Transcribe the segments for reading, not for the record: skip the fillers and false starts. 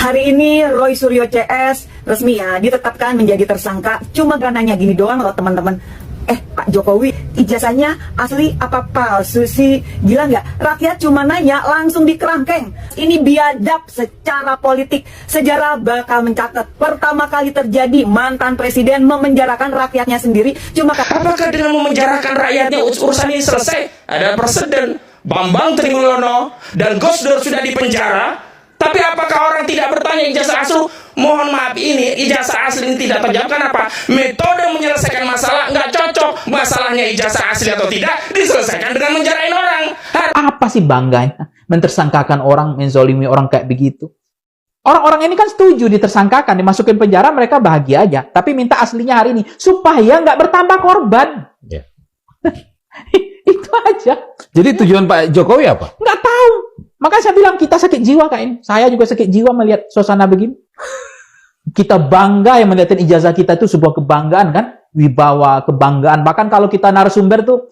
Hari ini Roy Suryo CS resmi ya ditetapkan menjadi tersangka. Cuma karenanya gini doang loh teman-teman. Pak Jokowi, ijazahnya asli apa palsu sih? Gila nggak? Rakyat cuma nanya langsung dikerangkeng. Ini biadab secara politik. Sejarah bakal mencatat pertama kali terjadi mantan presiden memenjarakan rakyatnya sendiri. Cuma apakah dengan memenjarakan rakyatnya urusan ini selesai? Ada presiden Bambang Trimulyono dan Gus Dur sudah dipenjara. Tapi apakah orang tidak bertanya ijazah asli? Mohon maaf, ini ijazah asli ini tidak terjawab. Kenapa? Metode menyelesaikan masalah nggak cocok. Masalahnya ijazah asli atau tidak diselesaikan dengan menjarain orang. Apa sih bangganya mentersangkakan orang, menzolimi orang kayak begitu? Orang-orang ini kan setuju ditersangkakan, dimasukin penjara, mereka bahagia aja. Tapi minta aslinya hari ini supaya nggak bertambah korban. Ya. Itu aja. Jadi tujuan Pak Jokowi apa? Nggak tahu. Makanya saya bilang kita sakit jiwa kayak ini. Saya juga sakit jiwa melihat suasana begini. Kita bangga yang melihat ijazah kita itu sebuah kebanggaan kan? Wibawa, kebanggaan. Bahkan kalau kita narasumber tuh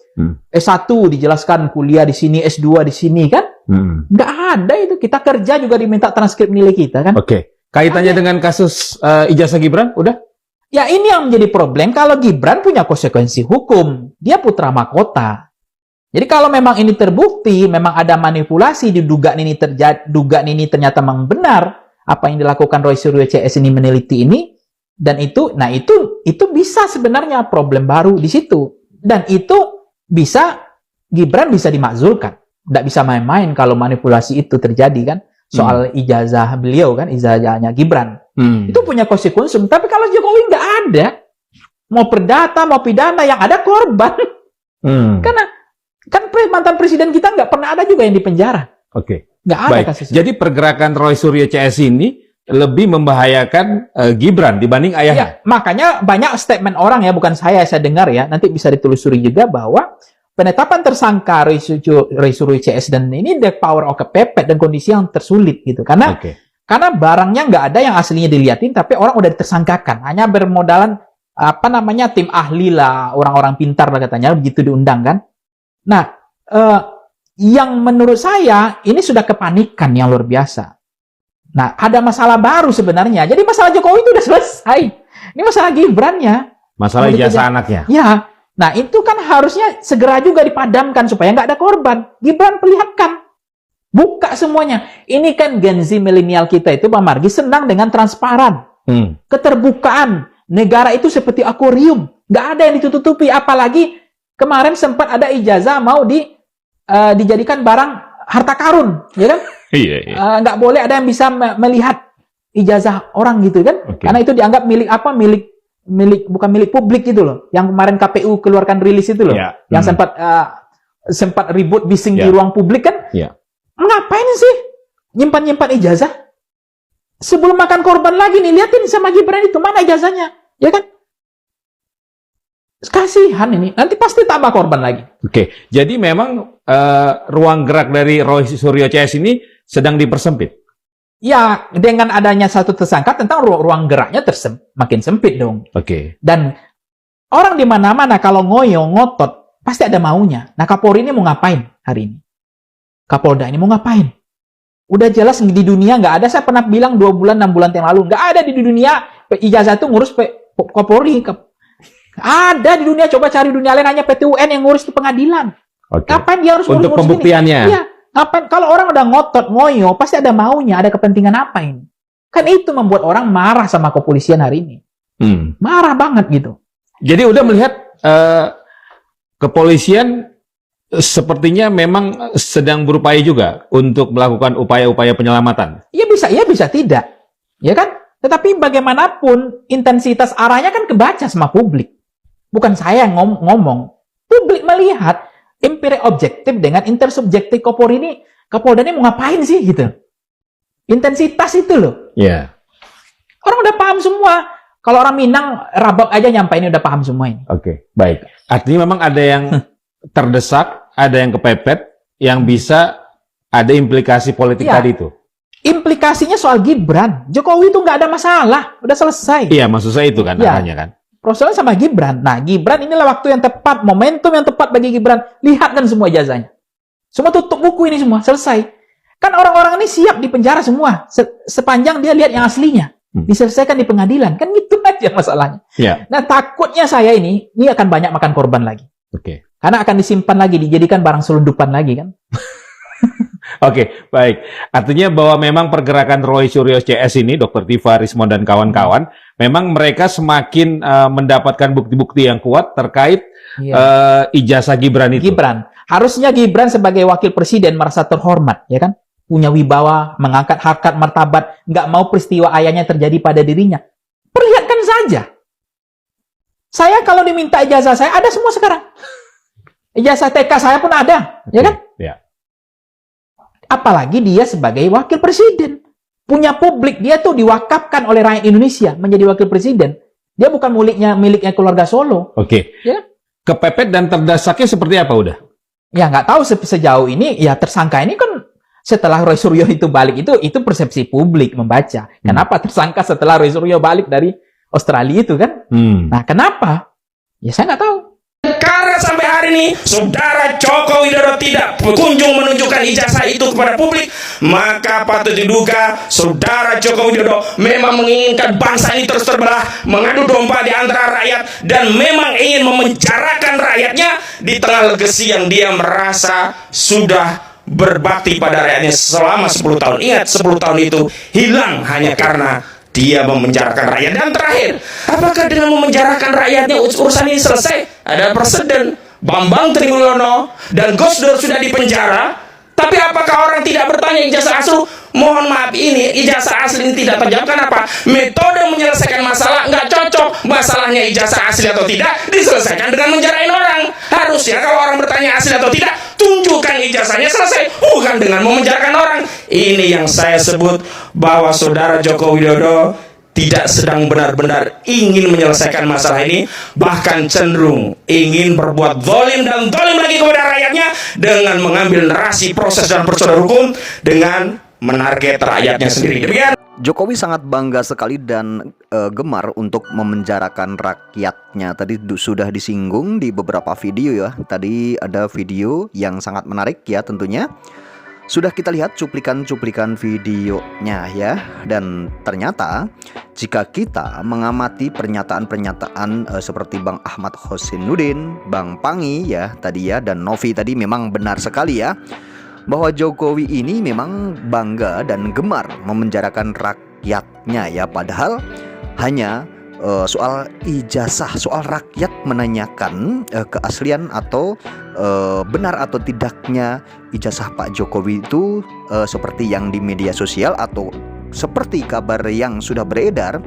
S1 dijelaskan kuliah di sini, S2 di sini kan? Nggak ada itu. Kita kerja juga diminta transkrip nilai kita kan? Oke. Kaitannya dengan kasus ijazah Gibran, udah? Ya ini yang menjadi problem. Kalau Gibran punya konsekuensi hukum. Dia putra mahkota. Jadi kalau memang ini terbukti, memang ada manipulasi, dugaan ini ternyata memang benar, apa yang dilakukan Roy Suryo CS ini meneliti ini, dan itu bisa sebenarnya problem baru di situ. Dan itu bisa, Gibran bisa dimakzulkan. Tidak bisa main-main kalau manipulasi itu terjadi kan, soal ijazah beliau kan, ijazahnya Gibran. Itu punya konsekuensi. Tapi kalau Jokowi nggak ada, mau perdata, mau pidana, yang ada korban. Karena kan mantan presiden kita nggak pernah ada juga yang dipenjara. Oke. Nggak ada kasus. Jadi pergerakan Roy Suryo CS ini lebih membahayakan Gibran dibanding ayahnya. Ya, makanya banyak statement orang ya, bukan saya dengar ya, nanti bisa ditelusuri juga bahwa penetapan tersangka Roy Suryo CS dan ini the power of kepepet dan kondisi yang tersulit gitu. Karena barangnya nggak ada yang aslinya dilihatin, tapi orang udah ditersangkakan. Hanya bermodalan tim ahli lah, orang-orang pintar lah katanya, begitu diundang kan. Nah, yang menurut saya ini sudah kepanikan yang luar biasa. Nah, ada masalah baru sebenarnya. Jadi masalah Jokowi itu udah selesai. Ini masalah Gibrannya. Masalah ijazah anaknya. Ya. Nah, itu kan harusnya segera juga dipadamkan supaya nggak ada korban. Gibran perlihatkan. Buka semuanya. Ini kan Gen Z milenial kita itu, Pak Margi, senang dengan transparan. Keterbukaan. Negara itu seperti akuarium. Nggak ada yang ditutupi. Apalagi kemarin sempat ada ijazah mau dijadikan barang harta karun, ya kan? Iya. Nggak boleh ada yang bisa melihat ijazah orang gitu kan? Karena itu dianggap bukan milik publik gitu loh. Yang kemarin KPU keluarkan rilis itu loh, yang sempat ribut bising di ruang publik kan? Ngapain sih nyimpan ijazah? Sebelum makan korban lagi nih, liatin sama Gibran itu mana ijazahnya, ya kan? Kasihan ini, nanti pasti tambah korban lagi. Oke, jadi memang ruang gerak dari Roy Suryo CS ini sedang dipersempit. Ya, dengan adanya satu tersangka, tentang ruang geraknya makin sempit dong. Dan orang di mana-mana kalau ngotot, pasti ada maunya. Nah, Kapolri ini mau ngapain hari ini? Kapolda ini mau ngapain? Udah jelas di dunia nggak ada, saya pernah bilang 2 bulan, 6 bulan yang lalu, nggak ada di dunia ijazah itu ngurus Kapolri. Ada di dunia, coba cari dunia lain, hanya PT UN yang ngurus di pengadilan. Kapan dia harus untuk pembuktiannya? Iya. Kapan? Kalau orang udah ngotot, ngoyo, pasti ada maunya, ada kepentingan apa ini? Kan itu membuat orang marah sama kepolisian hari ini. Marah banget gitu. Jadi udah melihat kepolisian sepertinya memang sedang berupaya juga untuk melakukan upaya-upaya penyelamatan. Iya bisa tidak. Ya kan? Tetapi bagaimanapun intensitas arahnya kan kebaca sama publik. Bukan saya yang ngomong. Publik melihat empiri objektif dengan intersubjektif Kapolda ini mau ngapain sih gitu. Intensitas itu loh. Iya. Orang udah paham semua. Kalau orang Minang rabak aja nyampein udah paham semua ini. Baik. Artinya memang ada yang terdesak, ada yang kepepet, yang bisa ada implikasi politik tadi itu. Implikasinya soal Gibran. Jokowi itu nggak ada masalah. Udah selesai. Iya, maksud saya itu kan arahnya kan. Persoalan sama Gibran. Nah, Gibran inilah waktu yang tepat, momentum yang tepat bagi Gibran. Lihat kan semua ijazahnya. Semua tutup buku ini semua, selesai. Kan orang-orang ini siap di penjara semua, sepanjang dia lihat yang aslinya. Diselesaikan di pengadilan. Kan gitu aja masalahnya. Ya. Nah, takutnya saya ini akan banyak makan korban lagi. Oke. Karena akan disimpan lagi, dijadikan barang selundupan lagi kan. Oke, baik. Artinya bahwa memang pergerakan Roy Suryo CS ini, Dr. Tifa, Rismond, dan kawan-kawan, memang mereka semakin mendapatkan bukti-bukti yang kuat terkait ijazah Gibran itu. Gibran. Harusnya Gibran sebagai wakil presiden merasa terhormat, ya kan? Punya wibawa, mengangkat harkat martabat, nggak mau peristiwa ayahnya terjadi pada dirinya. Perlihatkan saja. Saya kalau diminta ijazah saya, ada semua sekarang. Ijazah TK saya pun ada, ya kan? Ya. Apalagi dia sebagai wakil presiden. Punya publik, dia tuh diwakafkan oleh rakyat Indonesia menjadi wakil presiden. Dia bukan miliknya keluarga Solo. Oke. Ya. Kepepet dan terdesaknya seperti apa udah? Ya nggak tahu sejauh ini, ya tersangka ini kan setelah Roy Suryo itu balik, itu persepsi publik membaca. Kenapa tersangka setelah Roy Suryo balik dari Australia itu kan? Nah kenapa? Ya saya nggak tahu. Karena sampai hari ini Saudara Joko Widodo tidak kunjung menunjukkan ijazah itu kepada publik, maka patut diduga Saudara Joko Widodo memang menginginkan bangsa ini terus terbelah, mengadu domba di antara rakyat, dan memang ingin memenjarakan rakyatnya di tengah legasi yang dia merasa sudah berbakti pada rakyatnya selama 10 tahun. Ingat, 10 tahun itu hilang hanya karena dia memenjarakan rakyat. Dan terakhir, apakah dengan memenjarakan rakyatnya urusan ini selesai? Ada presiden, Bambang Trimulyono dan Gus Dur sudah dipenjara, tapi apakah orang tidak bertanya ijazah asli? Mohon maaf, ini ijazah asli ini tidak terjawab. Kenapa? Metode menyelesaikan masalah nggak cocok. Masalahnya ijazah asli atau tidak diselesaikan dengan menjarain orang. Harusnya kalau orang bertanya asli atau tidak, tunjukkan ijazahnya, selesai, bukan dengan memenjarakan orang. Ini yang saya sebut bahwa Saudara Joko Widodo tidak sedang benar-benar ingin menyelesaikan masalah ini, bahkan cenderung ingin berbuat zalim dan zalim lagi kepada rakyatnya dengan mengambil narasi proses dan prosedur hukum dengan menarget rakyatnya sendiri. Demikian. Jokowi sangat bangga sekali dan gemar untuk memenjarakan rakyatnya. Tadi sudah disinggung di beberapa video ya. Tadi ada video yang sangat menarik ya tentunya. Sudah kita lihat cuplikan-cuplikan videonya ya. Dan ternyata jika kita mengamati pernyataan-pernyataan seperti Bang Ahmad Husainuddin, Bang Pangi ya tadi ya, dan Novi tadi, memang benar sekali ya, bahwa Jokowi ini memang bangga dan gemar memenjarakan rakyatnya ya. Padahal hanya soal ijazah, soal rakyat menanyakan keaslian atau benar atau tidaknya ijazah Pak Jokowi itu seperti yang di media sosial atau seperti kabar yang sudah beredar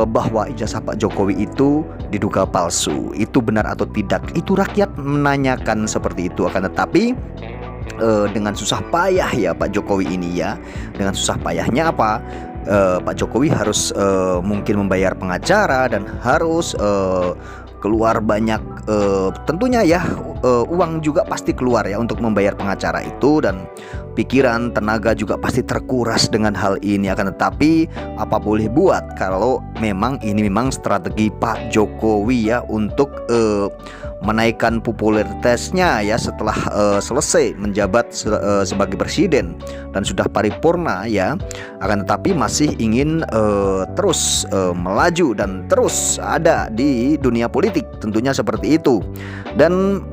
bahwa ijazah Pak Jokowi itu diduga palsu. Itu benar atau tidak? Itu rakyat menanyakan seperti itu. Akan tetapi dengan susah payah ya Pak Jokowi ini ya. Dengan susah payahnya apa? Pak Jokowi harus mungkin membayar pengacara dan harus keluar banyak tentunya ya, uang juga pasti keluar ya untuk membayar pengacara itu, dan pikiran, tenaga juga pasti terkuras dengan hal ini. Akan tetapi apa boleh buat kalau memang ini memang strategi Pak Jokowi ya untuk menaikkan popularitasnya ya setelah selesai menjabat sebagai presiden dan sudah paripurna ya. Akan tetapi masih ingin terus melaju dan terus ada di dunia politik, tentunya seperti itu. Dan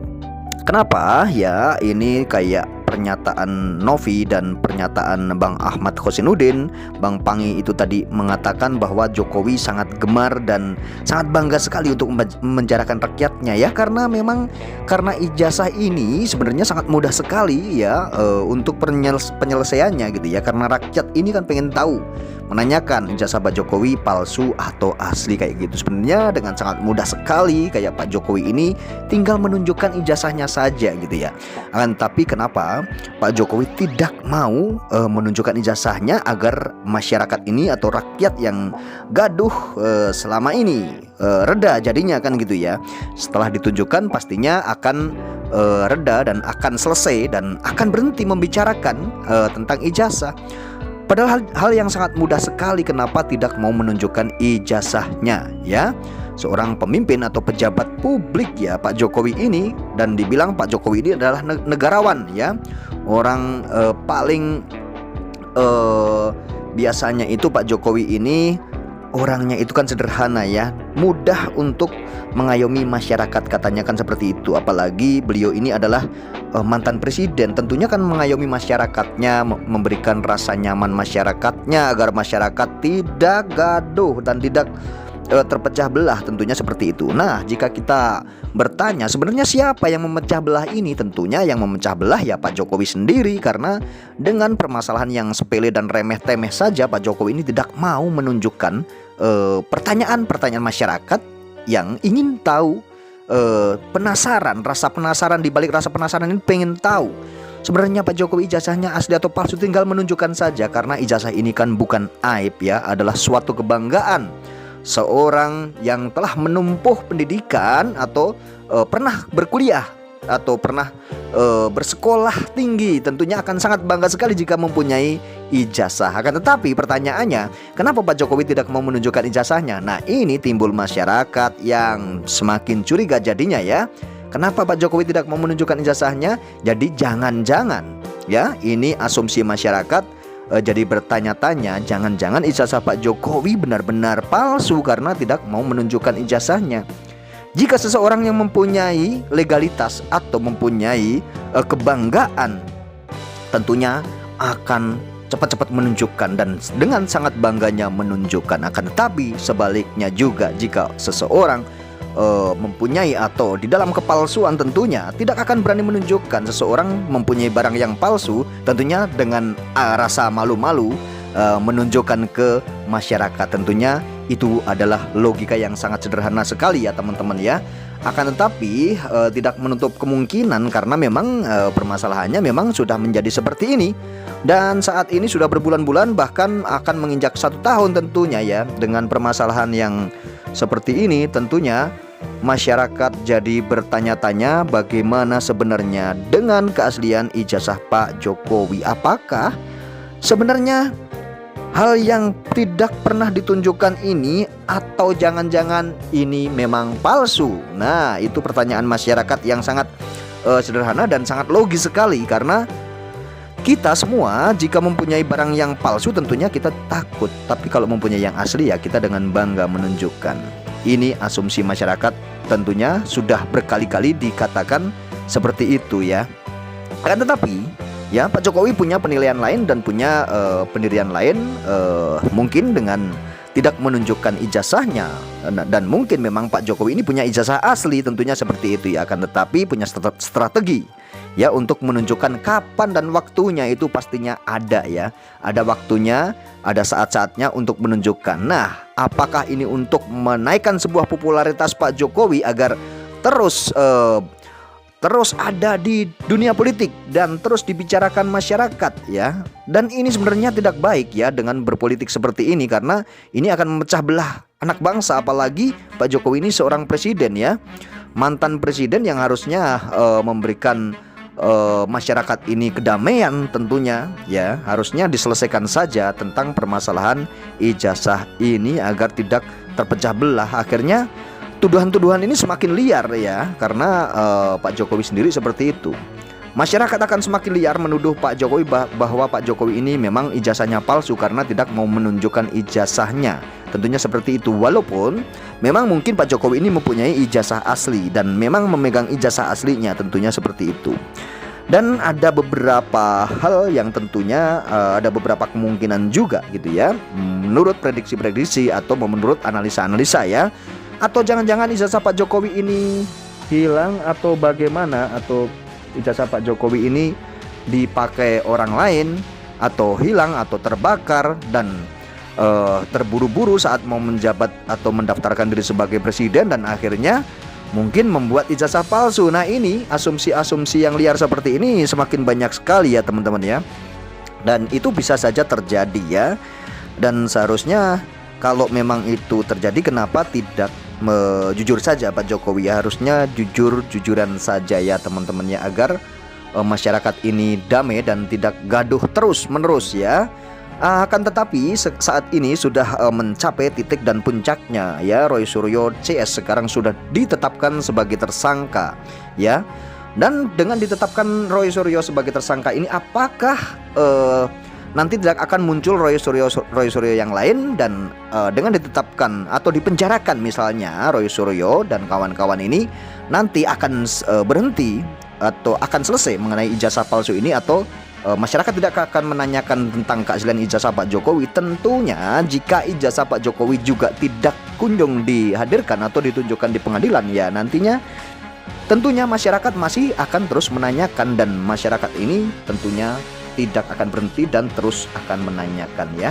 kenapa ya ini kayak pernyataan Novi dan pernyataan Bang Ahmad Husainuddin, Bang Pangi itu tadi mengatakan bahwa Jokowi sangat gemar dan sangat bangga sekali untuk memenjarakan rakyatnya ya, karena memang karena ijazah ini sebenarnya sangat mudah sekali ya untuk penyelesaiannya gitu ya, karena rakyat ini kan pengen tahu, menanyakan ijazah Pak Jokowi palsu atau asli kayak gitu. Sebenarnya dengan sangat mudah sekali kayak Pak Jokowi ini tinggal menunjukkan ijazahnya saja gitu ya. Akan tapi kenapa Pak Jokowi tidak mau menunjukkan ijazahnya agar masyarakat ini atau rakyat yang gaduh selama ini reda jadinya kan gitu ya. Setelah ditunjukkan pastinya akan reda dan akan selesai dan akan berhenti membicarakan tentang ijazah. Padahal hal yang sangat mudah sekali, kenapa tidak mau menunjukkan ijazahnya ya. Seorang pemimpin atau pejabat publik ya Pak Jokowi ini, dan dibilang Pak Jokowi ini adalah negarawan ya. Orang paling biasanya itu Pak Jokowi ini orangnya itu kan sederhana ya, mudah untuk mengayomi masyarakat, katanya kan seperti itu. Apalagi beliau ini adalah mantan presiden, tentunya kan mengayomi masyarakatnya, memberikan rasa nyaman masyarakatnya agar masyarakat tidak gaduh dan tidak terpecah belah, tentunya seperti itu. Nah, jika kita bertanya sebenarnya siapa yang memecah belah ini, tentunya yang memecah belah ya Pak Jokowi sendiri, karena dengan permasalahan yang sepele dan remeh-temeh saja Pak Jokowi ini tidak mau menunjukkan pertanyaan-pertanyaan masyarakat yang ingin tahu, penasaran, rasa penasaran, di balik rasa penasaran ini pengen tahu sebenarnya Pak Jokowi ijazahnya asli atau palsu, tinggal menunjukkan saja, karena ijazah ini kan bukan aib ya, adalah suatu kebanggaan. Seorang yang telah menempuh pendidikan atau pernah berkuliah atau pernah bersekolah tinggi, tentunya akan sangat bangga sekali jika mempunyai ijazah. Akan tetapi pertanyaannya, kenapa Pak Jokowi tidak mau menunjukkan ijazahnya? Nah, ini timbul masyarakat yang semakin curiga jadinya ya. Kenapa Pak Jokowi tidak mau menunjukkan ijazahnya? Jadi jangan-jangan ya, ini asumsi masyarakat jadi bertanya-tanya, jangan-jangan ijazah Pak Jokowi benar-benar palsu karena tidak mau menunjukkan ijazahnya. Jika seseorang yang mempunyai legalitas atau mempunyai kebanggaan, tentunya akan cepat-cepat menunjukkan dan dengan sangat bangganya menunjukkan. Akan tetapi sebaliknya juga, jika seseorang mempunyai atau di dalam kepalsuan, tentunya tidak akan berani menunjukkan. Seseorang mempunyai barang yang palsu, tentunya dengan rasa malu-malu menunjukkan ke masyarakat. Tentunya itu adalah logika yang sangat sederhana sekali ya teman-teman ya. Akan tetapi tidak menutup kemungkinan, karena memang permasalahannya memang sudah menjadi seperti ini. Dan saat ini sudah berbulan-bulan, bahkan akan menginjak 1 tahun tentunya ya. Dengan permasalahan yang seperti ini, tentunya masyarakat jadi bertanya-tanya bagaimana sebenarnya dengan keaslian ijazah Pak Jokowi. Apakah sebenarnya hal yang tidak pernah ditunjukkan ini, atau jangan-jangan ini memang palsu? Nah, itu pertanyaan masyarakat yang sangat sederhana dan sangat logis sekali. Karena kita semua jika mempunyai barang yang palsu tentunya kita takut, tapi kalau mempunyai yang asli ya kita dengan bangga menunjukkan. Ini asumsi masyarakat, tentunya sudah berkali-kali dikatakan seperti itu ya. Akan tetapi ya, Pak Jokowi punya penilaian lain dan punya pendirian lain, mungkin dengan tidak menunjukkan ijazahnya. Dan mungkin memang Pak Jokowi ini punya ijazah asli, tentunya seperti itu ya. Akan tetapi punya strategi ya untuk menunjukkan kapan dan waktunya, itu pastinya ada ya. Ada waktunya, ada saat-saatnya untuk menunjukkan. Nah, apakah ini untuk menaikkan sebuah popularitas Pak Jokowi agar terus ada di dunia politik dan terus dibicarakan masyarakat ya. Dan ini sebenarnya tidak baik ya dengan berpolitik seperti ini, karena ini akan memecah belah anak bangsa. Apalagi Pak Jokowi ini seorang presiden ya, mantan presiden yang harusnya memberikan masyarakat ini kedamaian, tentunya ya harusnya diselesaikan saja tentang permasalahan ijazah ini agar tidak terpecah belah. Akhirnya tuduhan-tuduhan ini semakin liar ya, karena Pak Jokowi sendiri seperti itu. Masyarakat akan semakin liar menuduh Pak Jokowi bahwa Pak Jokowi ini memang ijazahnya palsu karena tidak mau menunjukkan ijazahnya. Tentunya seperti itu, walaupun memang mungkin Pak Jokowi ini mempunyai ijazah asli dan memang memegang ijazah aslinya, tentunya seperti itu. Dan ada beberapa hal yang tentunya ada beberapa kemungkinan juga gitu ya, menurut prediksi-prediksi atau menurut analisa-analisa ya. Atau jangan-jangan ijazah Pak Jokowi ini hilang atau bagaimana, atau ijazah Pak Jokowi ini dipakai orang lain, atau hilang atau terbakar dan terburu-buru saat mau menjabat atau mendaftarkan diri sebagai presiden, dan akhirnya mungkin membuat ijazah palsu. Nah, ini asumsi-asumsi yang liar seperti ini semakin banyak sekali ya teman-teman ya. Dan itu bisa saja terjadi ya. Dan seharusnya kalau memang itu terjadi, kenapa tidak jujur saja Pak Jokowi ya? Harusnya jujur-jujuran saja ya teman-teman ya, agar masyarakat ini damai dan tidak gaduh terus-menerus ya. Akan tetapi saat ini sudah mencapai titik dan puncaknya ya. Roy Suryo CS sekarang sudah ditetapkan sebagai tersangka ya. Dan dengan ditetapkan Roy Suryo sebagai tersangka ini, apakah nanti tidak akan muncul Roy Suryo yang lain, dan dengan ditetapkan atau dipenjarakan misalnya Roy Suryo dan kawan-kawan ini, nanti akan berhenti atau akan selesai mengenai ijazah palsu ini, atau masyarakat tidak akan menanyakan tentang keaslian ijazah Pak Jokowi. Tentunya jika ijazah Pak Jokowi juga tidak kunjung dihadirkan atau ditunjukkan di pengadilan, ya nantinya tentunya masyarakat masih akan terus menanyakan, dan masyarakat ini tentunya tidak akan berhenti dan terus akan menanyakan ya.